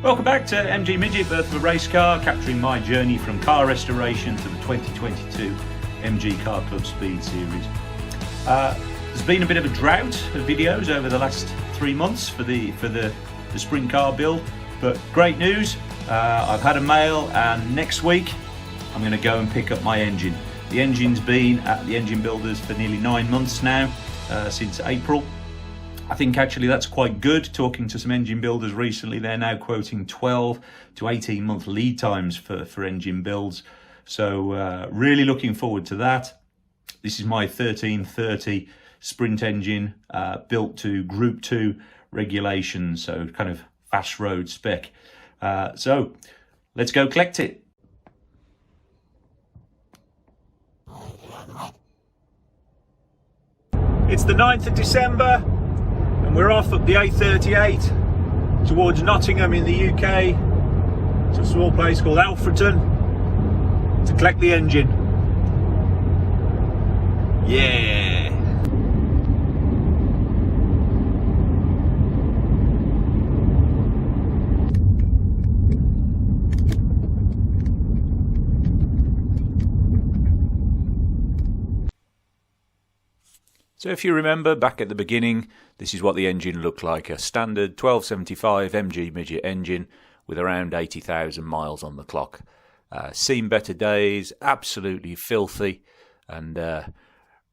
Welcome back to MG Midget, birth of a race car, capturing my journey from car restoration to the 2022 MG Car Club Speed Series. There's been a bit of a drought of videos over the last 3 months for the sprint car build, but great news, I've had a mail and next week I'm going to go and pick up my engine. The engine's been at the engine builders for nearly 9 months now, since April. I think actually that's quite good. Talking to some engine builders recently, they're now quoting 12 to 18 month lead times for engine builds. So really looking forward to that. This is my 1330 sprint engine, built to Group 2 regulations, so kind of fast road spec. So let's go collect it. It's the 9th of December. We're off up the A38 towards Nottingham in the UK. It's a small place called Alfreton to collect the engine. Yeah! So if you remember back at the beginning, this is what the engine looked like. A standard 1275 MG Midget engine with around 80,000 miles on the clock. Seen better days, absolutely filthy and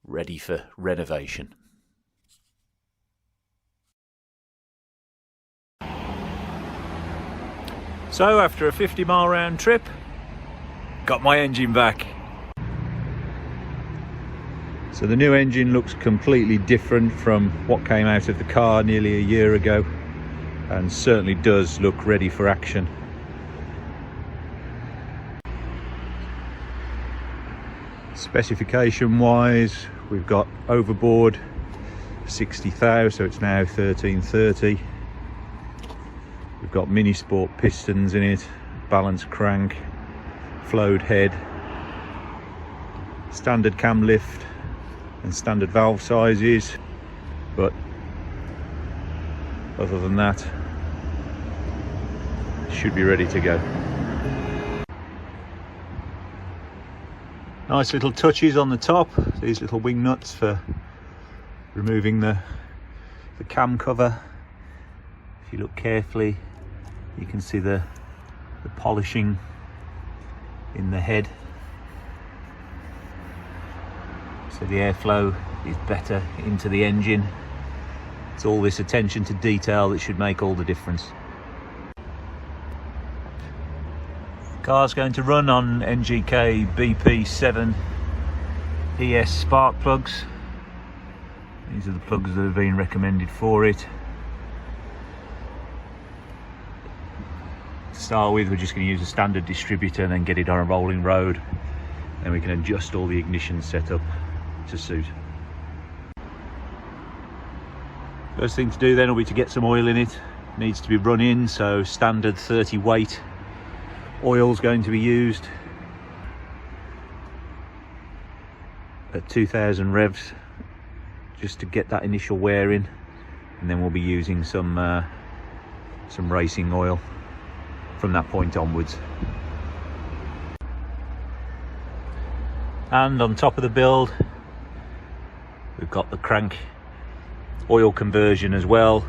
ready for renovation. So after a 50-mile round trip, got my engine back. So the new engine looks completely different from what came out of the car nearly a year ago, and certainly does look ready for action. Specification wise, we've got overboard 60 thou, so it's now 1330. We've got mini sport pistons in it, balanced crank, flowed head, standard cam lift and standard valve sizes, but other than that, should be ready to go. Nice little touches on the top, these little wing nuts for removing the cam cover. If you look carefully, you can see the polishing in the head. So the airflow is better into the engine. It's all this attention to detail that should make all the difference. The car's going to run on NGK BP7 ES spark plugs. These are the plugs that have been recommended for it. To start with, we're just going to use a standard distributor and then get it on a rolling road. Then we can adjust all the ignition setup to suit. First thing to do then will be to get some oil in it. It needs to be run in, so standard 30 weight oil is going to be used at 2000 revs, just to get that initial wear in, and then we'll be using some racing oil from that point onwards. And on top of the build, we've got the crank oil conversion as well,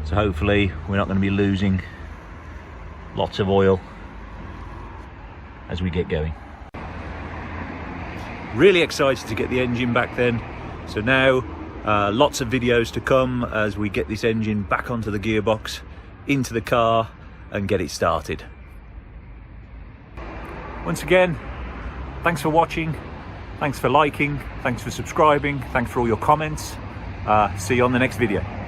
so hopefully we're not going to be losing lots of oil as we get going. Really excited to get the engine back then. So now lots of videos to come as we get this engine back onto the gearbox, into the car and get it started. Once again, thanks for watching. Thanks for liking, thanks for subscribing, thanks for all your comments. See you on the next video.